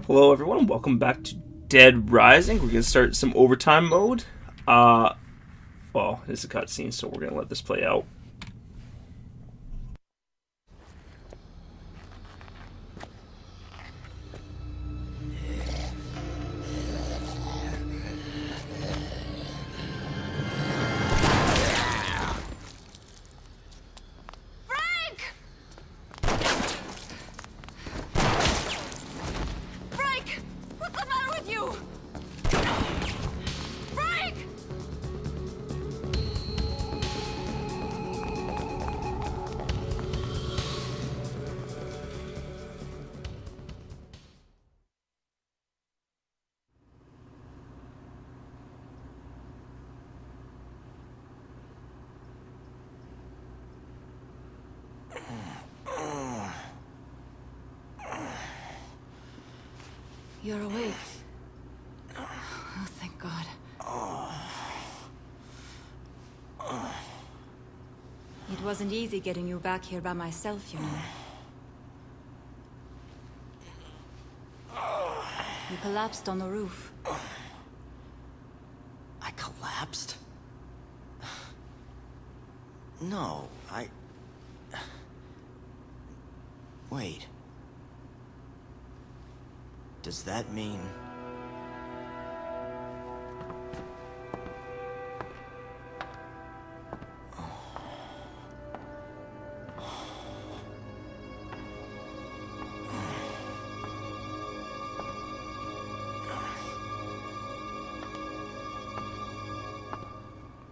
Hello everyone, welcome back to Dead Rising. We're gonna start some overtime mode. Well, it's a cutscene, so we're gonna let this play out. Frank! Frank! What's the matter with you? Frank! You're awake. Oh, thank God. It wasn't easy getting you back here by myself, you know. You collapsed on the roof. I collapsed? No, Wait. Does that mean...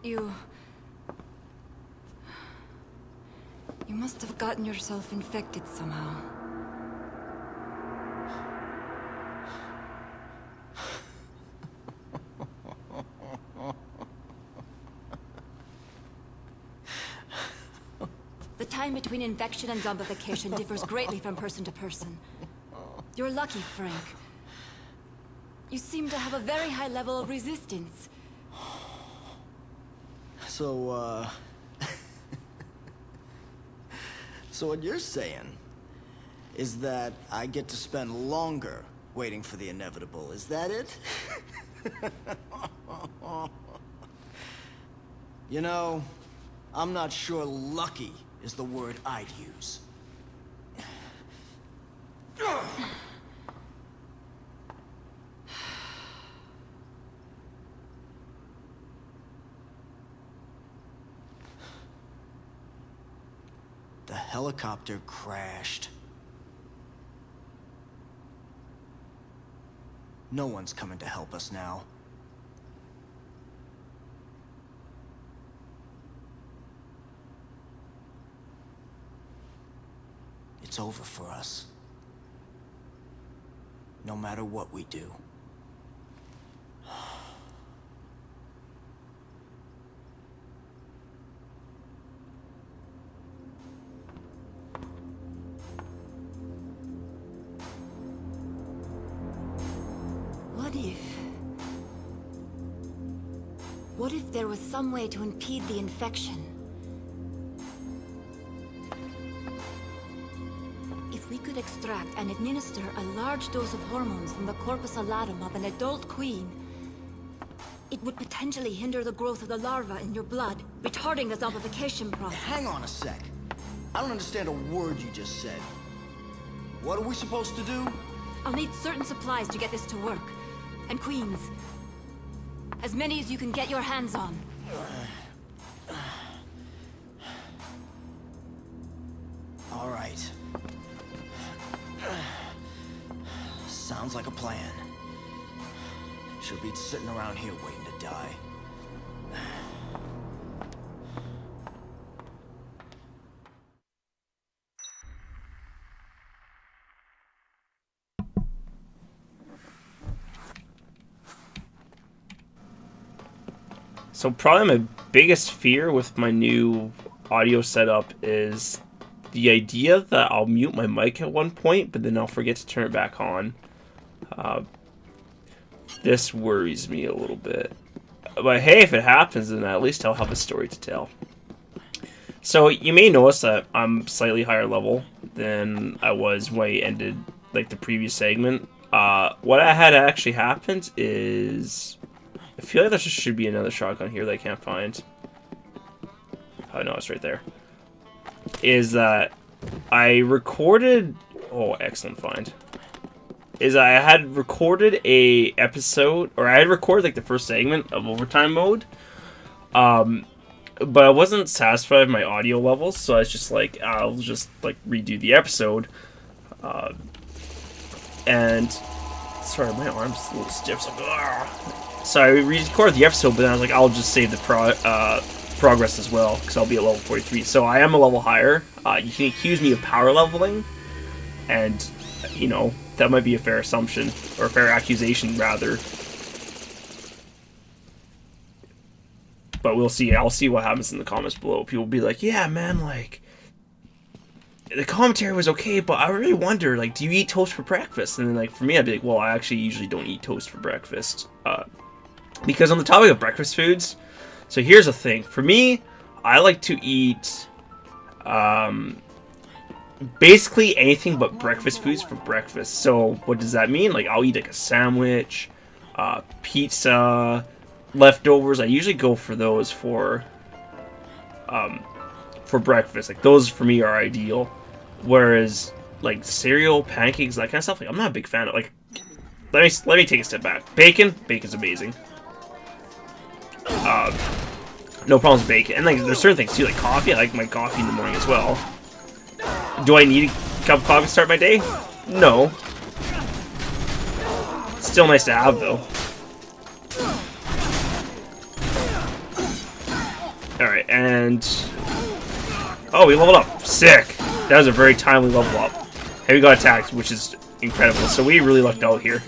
You must have gotten yourself infected somehow. The time between infection and zombification differs greatly from person to person. You're lucky, Frank. You seem to have a very high level of resistance. So, So what you're saying is that I get to spend longer waiting for the inevitable, is that it? You know, I'm not sure lucky is the word I'd use. The helicopter crashed. No one's coming to help us now. It's over for us. No matter what we do. What if there was some way to impede the infection? If we could extract and administer a large dose of hormones from the corpus allatum of an adult queen, it would potentially hinder the growth of the larva in your blood, retarding the zombification process. Hang on a sec. I don't understand a word you just said. What are we supposed to do? I'll need certain supplies to get this to work. And queens. As many as you can get your hands on. All right. Sounds like a plan. She'll be sitting around here waiting to die. So probably my biggest fear with my new audio setup is the idea that I'll mute my mic at one point, but then I'll forget to turn it back on. This worries me a little bit. But hey, if it happens, then at least I'll have a story to tell. So you may notice that I'm slightly higher level than I was when I ended like the previous segment. What I had actually happened is... I feel like there should be another shotgun here that I can't find. Oh, no, it's right there. Is that I recorded... Oh, excellent find. Is I had recorded a episode, or I had recorded like the first segment of Overtime Mode. But I wasn't satisfied with my audio levels, so I was just like, I'll just like redo the episode. And sorry, my arm's a little stiff. So I recorded the episode, but then I was like, I'll just save the progress as well, because I'll be at level 43. So I am a level higher. You can accuse me of power leveling, and you know that might be a fair assumption, or a fair accusation rather. But we'll see. I'll see what happens in the comments below. People will be like, yeah, man, like, the commentary was okay, but I really wonder, like, do you eat toast for breakfast? And then, like, for me, I'd be like, well, I actually usually don't eat toast for breakfast. Because on the topic of breakfast foods, so here's the thing. For me, I like to eat, basically anything but breakfast foods for breakfast. So what does that mean? Like, I'll eat, like, a sandwich, pizza, leftovers. I usually go for those for breakfast. Like, those for me are ideal. Whereas like cereal, pancakes, that kind of stuff, like I'm not a big fan of. Like, let me take a step back. Bacon's amazing. No problems with bacon. And like there's certain things too, like coffee. I like my coffee in the morning as well. Do I need a cup of coffee to start my day? No. Still nice to have though. Alright, and... Oh, we leveled up. Sick! That was a very timely level up. And we got attacked, which is incredible. So we really lucked out here.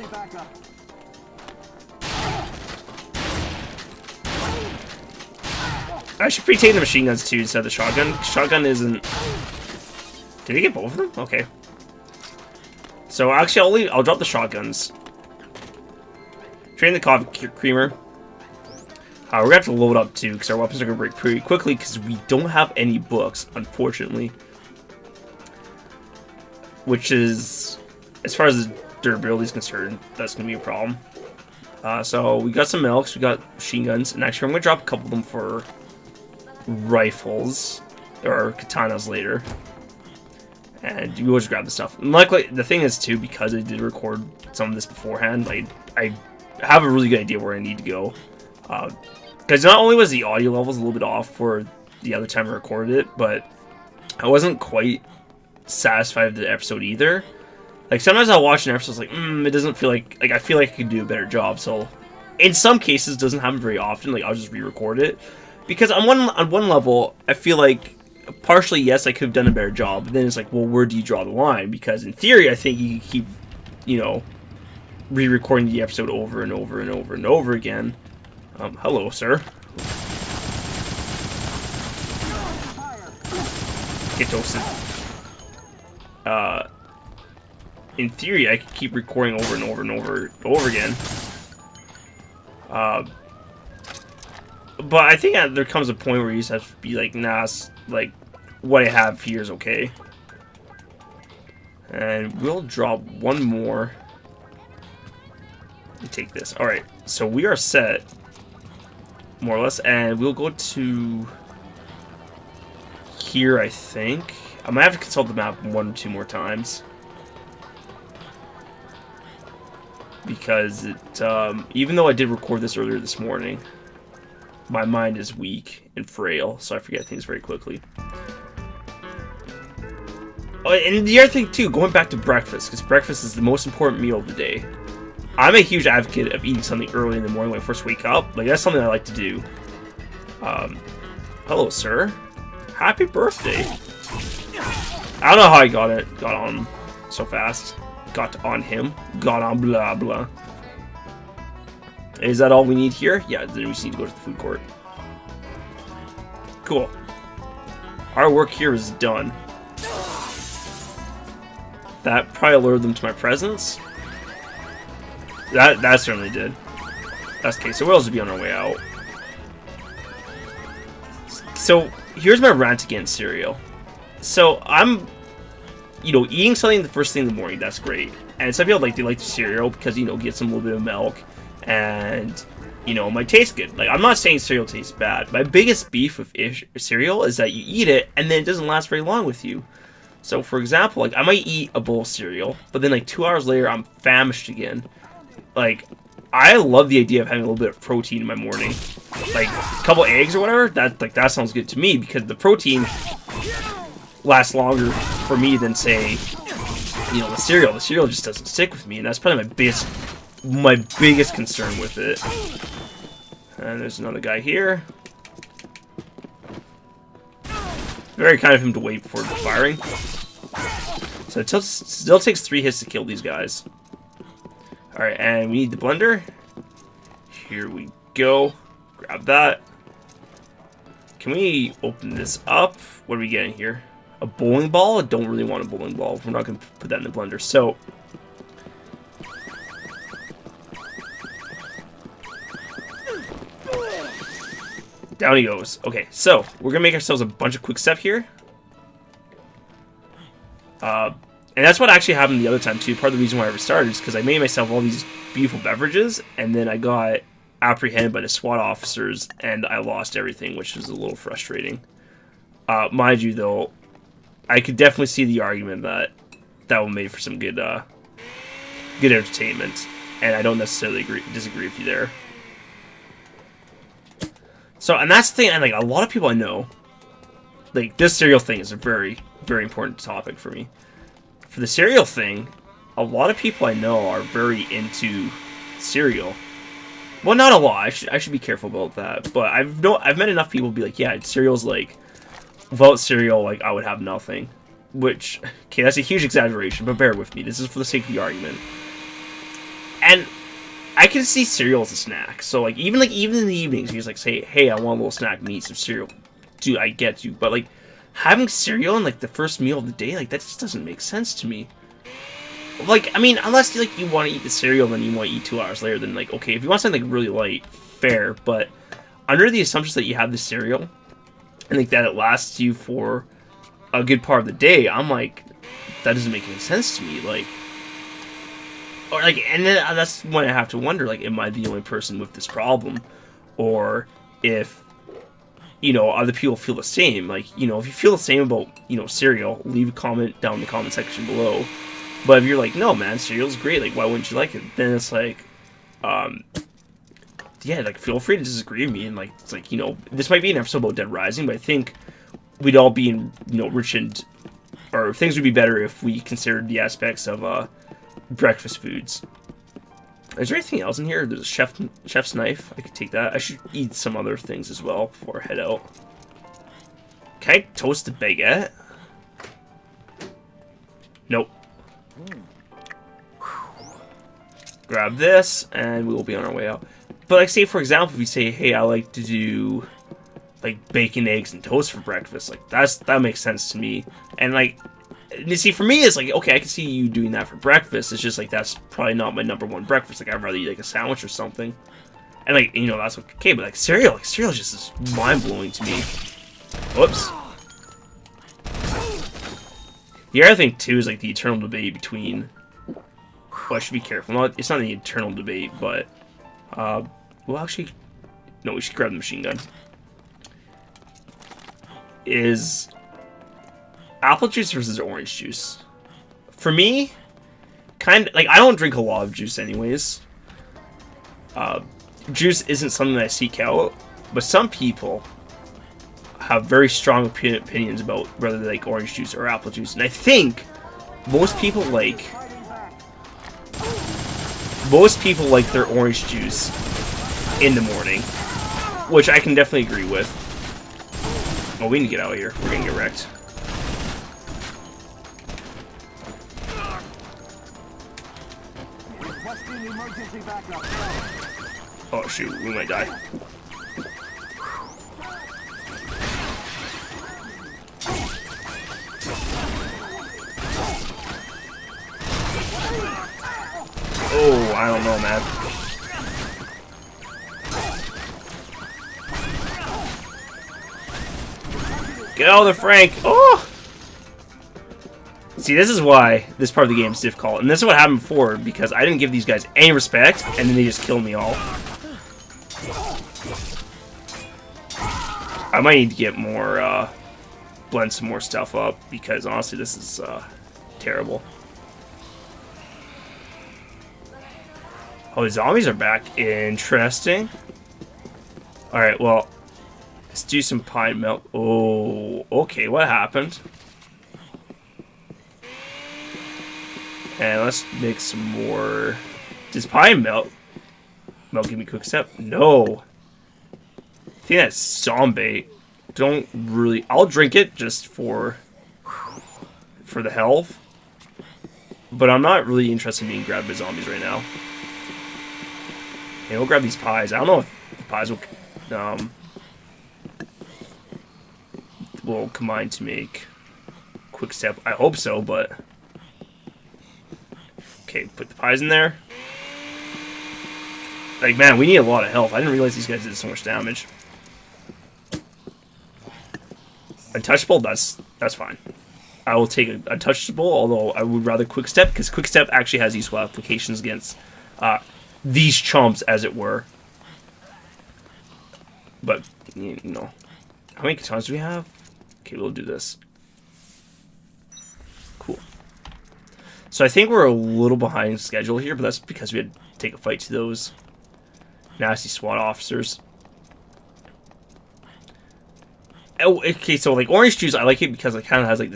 I should pre-take the machine guns too instead of the shotgun. Shotgun isn't... Did he get both of them? Okay. So actually, I'll drop the shotguns. Train the coffee creamer. We're going to have to load up too, because our weapons are going to break pretty quickly, because we don't have any books, unfortunately. Which is, as far as the durability is concerned, that's going to be a problem. So we got some milks, we got machine guns, and actually I'm going to drop a couple of them for rifles, or katanas later. And you will just grab the stuff. And luckily, the thing is too, because I did record some of this beforehand, like, I have a really good idea where I need to go. Because not only was the audio levels a little bit off for the other time I recorded it, but I wasn't quite satisfied with the episode either. Like, sometimes I'll watch an episode, it's like, it doesn't feel like I feel like I could do a better job. So, in some cases, it doesn't happen very often. Like, I'll just re-record it. Because on one level, I feel like, partially, yes, I could have done a better job. But then it's like, well, where do you draw the line? Because in theory, I think you can keep, you know, re-recording the episode over and over and over and over again. Hello, sir. Get toasted. In theory, I could keep recording over and over and over again. But I think there comes a point where you just have to be like, nah, like, what I have here is okay. And we'll drop one more. And take this. Alright, so we are set. More or less, and we'll go to here, I think. I might have to consult the map 1 or 2 more times. Because it, even though I did record this earlier this morning, my mind is weak and frail, so I forget things very quickly. Oh, and the other thing too, going back to breakfast, because breakfast is the most important meal of the day. I'm a huge advocate of eating something early in the morning when I first wake up. Like, that's something I like to do. Hello, sir. Happy birthday. I don't know how I got on so fast. Got on him. Got on blah blah. Is that all we need here? Yeah, then we just need to go to the food court. Cool. Our work here is done. That probably lured them to my presence. That certainly did. That's okay, so we'll also be on our way out. So, here's my rant against cereal. So, you know, eating something the first thing in the morning, that's great. And some people like, they like the cereal because, you know, get some little bit of milk and, you know, it might taste good. Like, I'm not saying cereal tastes bad. My biggest beef with cereal is that you eat it and then it doesn't last very long with you. So, for example, like, I might eat a bowl of cereal, but then, like, 2 hours later, I'm famished again. Like, I love the idea of having a little bit of protein in my morning. Like, a couple eggs or whatever, that sounds good to me, because the protein lasts longer for me than, say, you know, the cereal. The cereal just doesn't stick with me, and that's probably my biggest concern with it. And there's another guy here. Very kind of him to wait before firing. So it still takes 3 hits to kill these guys. Alright, and we need the blender. Here we go. Grab that. Can we open this up? What are we getting here? A bowling ball? I don't really want a bowling ball. We're not going to put that in the blender. So, down he goes. Okay, so we're gonna make ourselves a bunch of quick step here. And that's what actually happened the other time too. Part of the reason why I restarted is because I made myself all these beautiful beverages, and then I got apprehended by the SWAT officers, and I lost everything, which was a little frustrating. Mind you, though, I could definitely see the argument that will make for some good entertainment, and I don't necessarily disagree with you there. So, and that's the thing, and like a lot of people I know, like this cereal thing is a very, very important topic for me. For the cereal thing, a lot of people I know are very into cereal. Well, not a lot. I should be careful about that. But I've met enough people be like, yeah, cereal's like, without cereal, like I would have nothing. Which, okay, that's a huge exaggeration, but bear with me. This is for the sake of the argument. And I can see cereal as a snack. So like even in the evenings, you just like say, hey, I want a little snack and eat some cereal. Dude, I get you. But like having cereal in like the first meal of the day, like that just doesn't make sense to me. Like, I mean, unless like you want to eat the cereal, then you want to eat 2 hours later, then like, okay, if you want something like really light, fair. But under the assumptions that you have the cereal and like that it lasts you for a good part of the day, I'm like, that doesn't make any sense to me. Like, or like, and then that's when I have to wonder, like, am I the only person with this problem? Or if, you know, other people feel the same. Like, you know, if you feel the same about, you know, cereal, leave a comment down in the comment section below. But if you're like, no, man, cereal's great, like, why wouldn't you like it? Then it's like, yeah, like, feel free to disagree with me. And, like, it's like, you know, this might be an episode about Dead Rising, but I think we'd all be, you know, rich and, or things would be better if we considered the aspects of, breakfast foods. Is there anything else in here? There's a chef's knife. I could take that. I should eat some other things as well before I head out. Can I toast a baguette? Nope. Grab this, and we will be on our way out. But like, say for example, if you say, hey, I like to do like bacon, eggs, and toast for breakfast, like that makes sense to me. And like, you see, for me, it's like, okay, I can see you doing that for breakfast. It's just like, that's probably not my #1 breakfast. Like, I'd rather eat like a sandwich or something. And like, you know, that's okay. But like cereal just is mind-blowing to me. Whoops. The other thing too is like the eternal debate between, well, I should be careful. It's not the eternal debate, but well, actually, no, we should grab the machine gun. Is apple juice versus orange juice. For me, kind of like, I don't drink a lot of juice anyways. Juice isn't something that I seek out, but some people have very strong opinions about whether they like orange juice or apple juice, and I think most people like their orange juice in the morning, which I can definitely agree with. Oh, we need to get out of here. We're gonna get wrecked. Oh shoot, we might die. Oh, I don't know, man. Get out of there, Frank! Oh! See, this is why this part of the game is difficult. And this is what happened before, because I didn't give these guys any respect, and then they just killed me all. I might need to get more, blend some more stuff up, because honestly, this is, terrible. Oh, the zombies are back. Interesting. Alright, well, let's do some pine milk. Oh, okay, what happened? And let's make some more. Does pine milk give me quick step? No. I think that's zombie. Don't really. I'll drink it just for the health. But I'm not really interested in being grabbed by zombies right now. Okay, we'll grab these pies. I don't know if the pies will combine to make quick step. I hope so, but. Okay, put the pies in there. Like, man, we need a lot of health. I didn't realize these guys did so much damage. Untouchable, that's fine. I will take a untouchable, although I would rather quick step, because quick step actually has useful applications against these chumps, as it were. But, you know. How many katanas do we have? Okay, we'll do this. Cool. So I think we're a little behind schedule here, but that's because we had to take a fight to those nasty SWAT officers. Oh, okay, so like orange juice, I like it because it kind of has like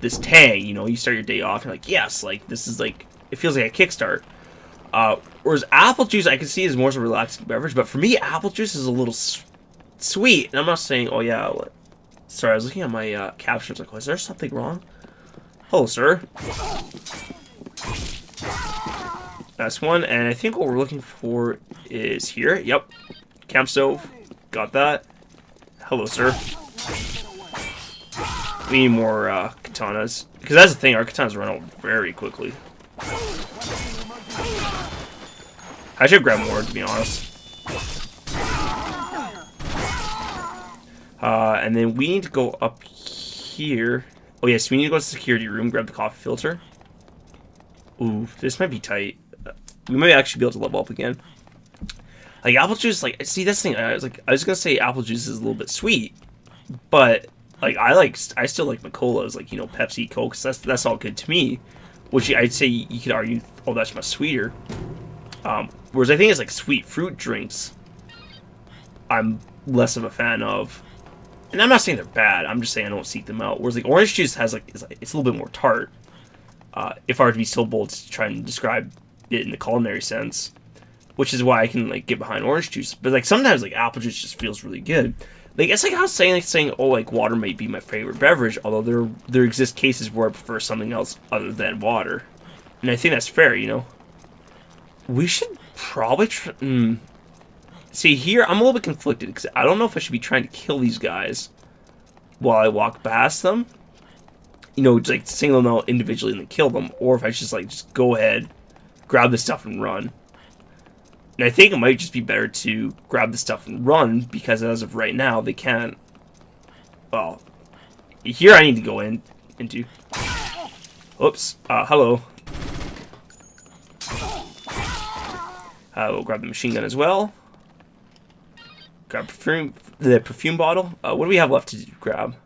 this tang. You know, you start your day off, and you're like, yes, like this is like it feels like a kickstart. Whereas apple juice, I can see is more of a relaxing beverage, but for me, apple juice is a little sweet. And I'm not saying, oh yeah. Sorry, I was looking at my captions. Like, oh, is there something wrong? Hello, sir. That's one, and I think what we're looking for is here. Yep. Camp stove. Got that. Hello, sir. We need more katanas. Because that's the thing, our katanas run out very quickly. I should grab more, to be honest. And then we need to go up here. Oh, yes, we need to go to the security room, grab the coffee filter. Ooh, this might be tight. We might actually be able to level up again. Like, apple juice, like, see, that's the thing. I was gonna say apple juice is a little bit sweet, but, like, I still like Macolas, like, you know, Pepsi, Coke, so that's all good to me. Which I'd say you could argue, oh, that's much sweeter. Whereas I think it's like sweet fruit drinks, I'm less of a fan of. And I'm not saying they're bad, I'm just saying I don't seek them out. Whereas like orange juice has like, it's a little bit more tart. If I were to be so bold to try and describe it in the culinary sense. Which is why I can like get behind orange juice. But like sometimes like apple juice just feels really good. Like it's like I was saying oh like water might be my favorite beverage, although there exist cases where I prefer something else other than water. And I think that's fair, you know. We should probably see here I'm a little bit conflicted because I don't know if I should be trying to kill these guys while I walk past them. You know, just like single them out individually and then kill them, or if I just go ahead, grab the stuff and run. And I think it might just be better to grab the stuff and run, because as of right now, they can't... Well, here I need to go into... Oops. Hello. We'll grab the machine gun as well. Grab the perfume bottle. What do we have left to grab?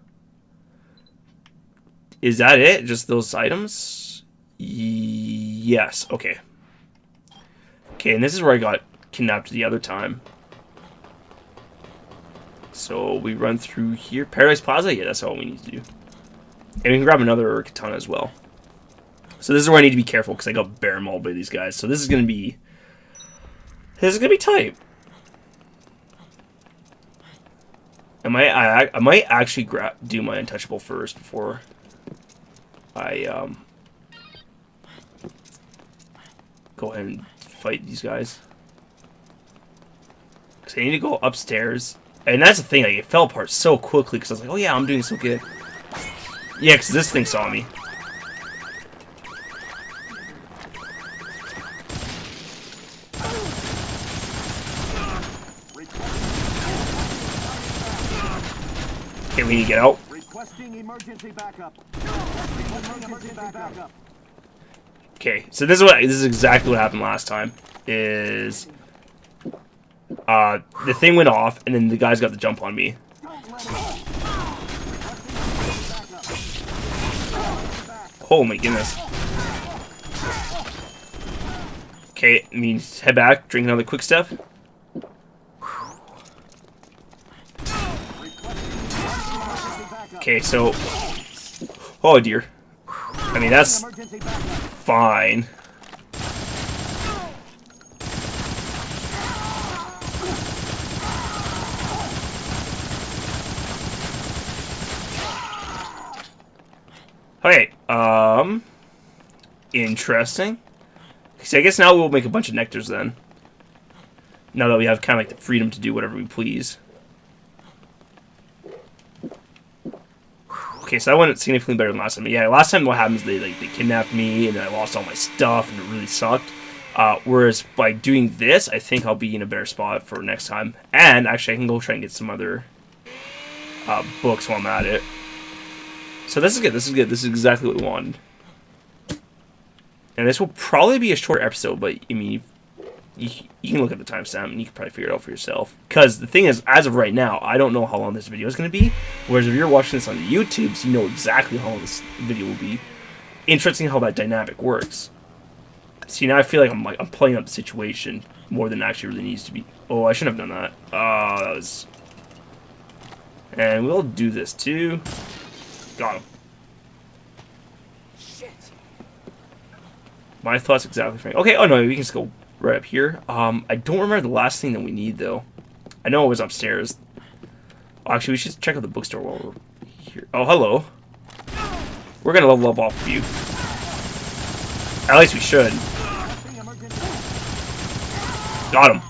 Is that it? Just those items? Yes. Okay. Okay, and this is where I got kidnapped the other time. So we run through here. Paradise Plaza? Yeah, that's all we need to do. And we can grab another katana as well. So this is where I need to be careful, because I got bear mauled by these guys. So this is going to be... This is going to be tight. I might actually do my untouchable first before I go ahead and fight these guys. Because I need to go upstairs. And that's the thing, like, it fell apart so quickly because I was like, oh yeah, I'm doing so good. Yeah, because this thing saw me. Okay, we need to get out. Requesting emergency backup. Okay, so this is exactly what happened last time. Is the thing went off, and then the guys got the jump on me. Oh my goodness. Okay, I mean, head back, drink another quick step. Okay, so... Oh dear. I mean, that's fine. Okay, interesting. So I guess now we'll make a bunch of nectars then. Now that we have kind of like the freedom to do whatever we please. Okay, so that went significantly better than last time. But yeah, last time what happens is they kidnapped me and I lost all my stuff and it really sucked. Whereas by doing this, I think I'll be in a better spot for next time. And actually, I can go try and get some other books while I'm at it. So this is good. This is good. This is exactly what we wanted. And this will probably be a short episode, but I mean, you can look at the timestamp and you can probably figure it out for yourself. Because the thing is, as of right now, I don't know how long this video is going to be. Whereas if you're watching this on the YouTubes, you know exactly how long this video will be. Interesting how that dynamic works. See, now I feel like I'm playing up the situation more than it actually really needs to be. Oh, I shouldn't have done that. That was... And we'll do this too. Got him. Shit. My thoughts exactly, Frank. Okay, oh no, we can just go right up here. I don't remember the last thing that we need, though. I know it was upstairs. Oh, actually, we should check out the bookstore while we're here. Oh, hello. We're gonna level up off of you. At least we should. Got him.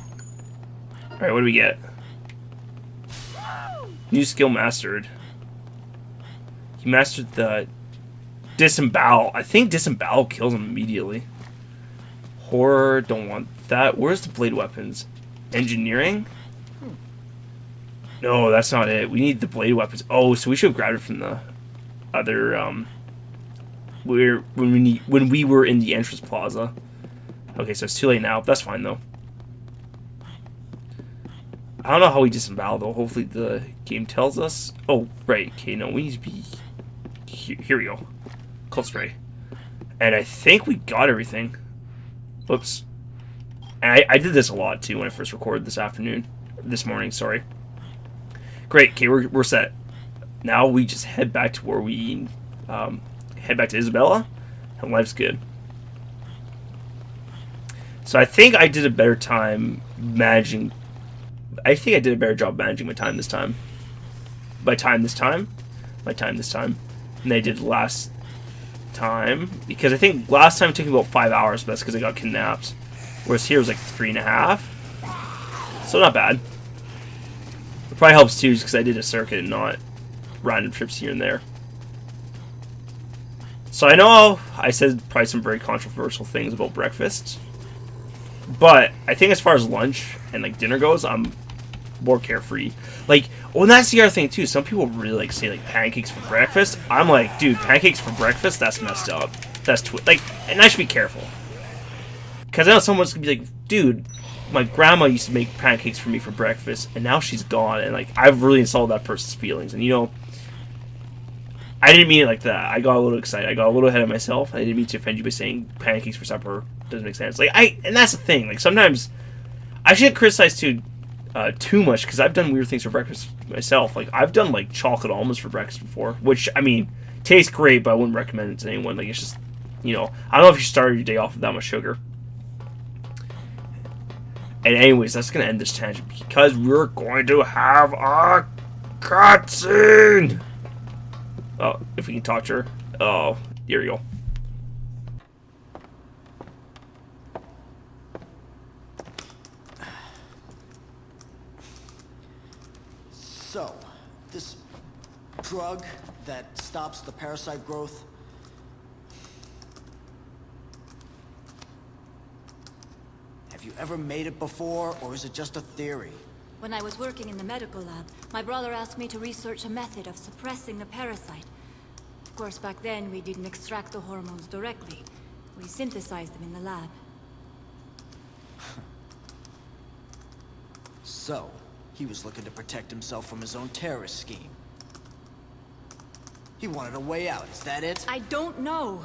Alright, what do we get? New skill mastered. He mastered the disembowel. I think disembowel kills him immediately. Horror, don't want that. Where's the blade weapons? Engineering? No, that's not it. We need the blade weapons. Oh, so we should have grabbed it from the other, when we were in the entrance plaza. Okay, so it's too late now. That's fine, though. I don't know how we disembowel, though. Hopefully the game tells us. Oh, right. Okay, no, we need to be... Here we go. Cult spray. And I think we got everything. Whoops. And I did this a lot, too, when I first recorded this morning, sorry. Great, okay, we're set. Now we just head back to where we, head back to Isabella, and life's good. So I think I did a better time managing... I think I did a better job managing my time this time. My time this time. And I did last time. Because I think last time it took me about 5 hours, but that's because I got kidnapped. Whereas here it was like 3.5. So not bad. It probably helps too, just because I did a circuit and not random trips here and there. So I know I said probably some very controversial things about breakfast. But I think as far as lunch and like dinner goes, I'm more carefree. Like, well, and that's the other thing too. Some people really like say like pancakes for breakfast. I'm like, dude, pancakes for breakfast? That's messed up. That's like, and I should be careful. Because I know someone's gonna be like, dude, my grandma used to make pancakes for me for breakfast, and now she's gone, and like, I've really insulted that person's feelings. And you know, I didn't mean it like that. I got a little excited. I got a little ahead of myself. I didn't mean to offend you by saying pancakes for supper doesn't make sense. Like, and that's the thing. Like, sometimes I shouldn't criticize too much, because I've done weird things for breakfast myself. Like, I've done like chocolate almonds for breakfast before, which I mean tastes great, but I wouldn't recommend it to anyone. Like, it's just, you know, I don't know if you started your day off with that much sugar. And anyways, that's gonna end this tangent because we're going to have a cutscene. Oh, if we can talk to her. Oh, here we go. So, this drug that stops the parasite growth, have you ever made it before, or is it just a theory? When I was working in the medical lab, my brother asked me to research a method of suppressing the parasite. course, back then we didn't extract the hormones directly. We synthesized them in the lab. So, he was looking to protect himself from his own terrorist scheme. He wanted a way out, is that it? I don't know.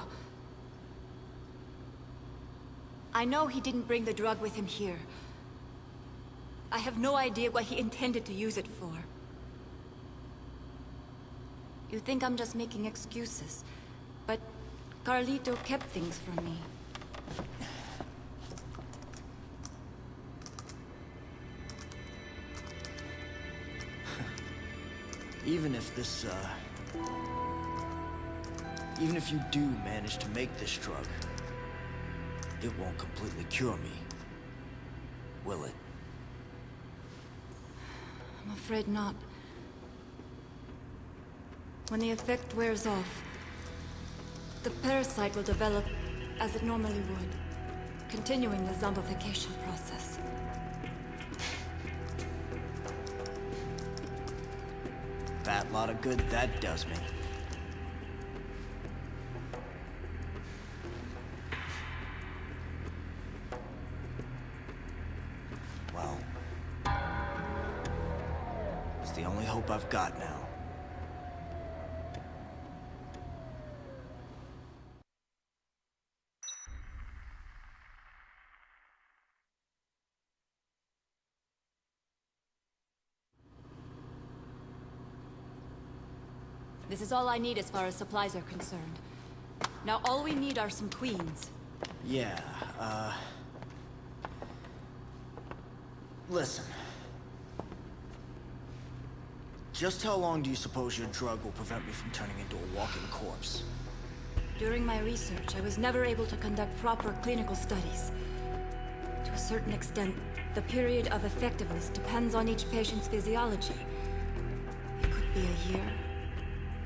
I know he didn't bring the drug with him here. I have no idea what he intended to use it for. You think I'm just making excuses, but Carlito kept things from me. Even if this, even if you do manage to make this drug, it won't completely cure me, will it? I'm afraid not. When the effect wears off, the parasite will develop as it normally would, continuing the zombification process. Fat lot of good that does me. Well, it's the only hope I've got now. This is all I need as far as supplies are concerned. Now all we need are some queens. Yeah, listen. Just how long do you suppose your drug will prevent me from turning into a walking corpse? During my research, I was never able to conduct proper clinical studies. To a certain extent, the period of effectiveness depends on each patient's physiology. It could be a year,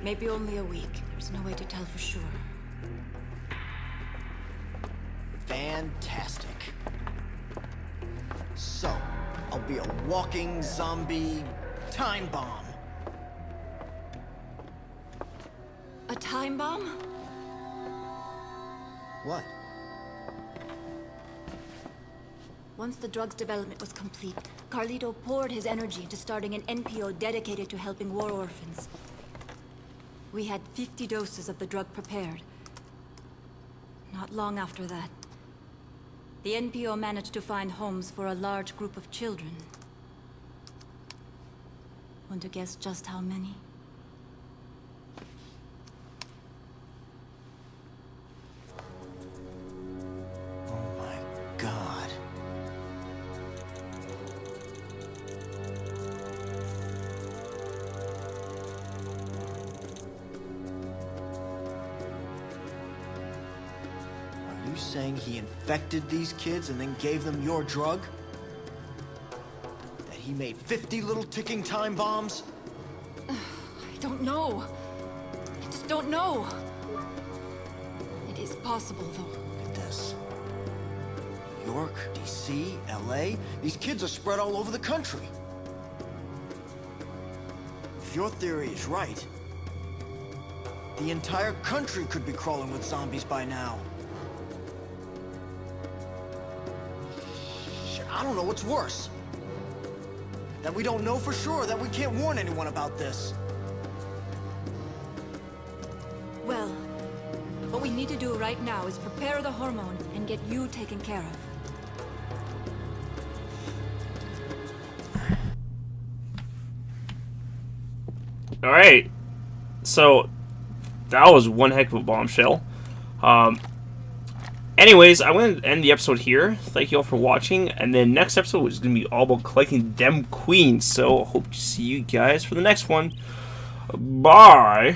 maybe only a week. There's no way to tell for sure. Fantastic. So, I'll be a walking zombie time bomb. A time bomb? What? Once the drug's development was complete, Carlito poured his energy into starting an NPO dedicated to helping war orphans. We had 50 doses of the drug prepared. Not long after that, the NPO managed to find homes for a large group of children. Want to guess just how many? Oh my God. Are you saying he infected these kids and then gave them your drug? That he made 50 little ticking time bombs? I don't know. I just don't know. It is possible, though. Look at this. New York, DC, LA, these kids are spread all over the country. If your theory is right, the entire country could be crawling with zombies by now. I don't know what's worse. That we don't know for sure, that we can't warn anyone about this. Well, what we need to do right now is prepare the hormone and get you taken care of. Alright, so that was one heck of a bombshell. Anyways, I'm going to end the episode here. Thank you all for watching, and then next episode is going to be all about collecting them queens, so I hope to see you guys for the next one. Bye!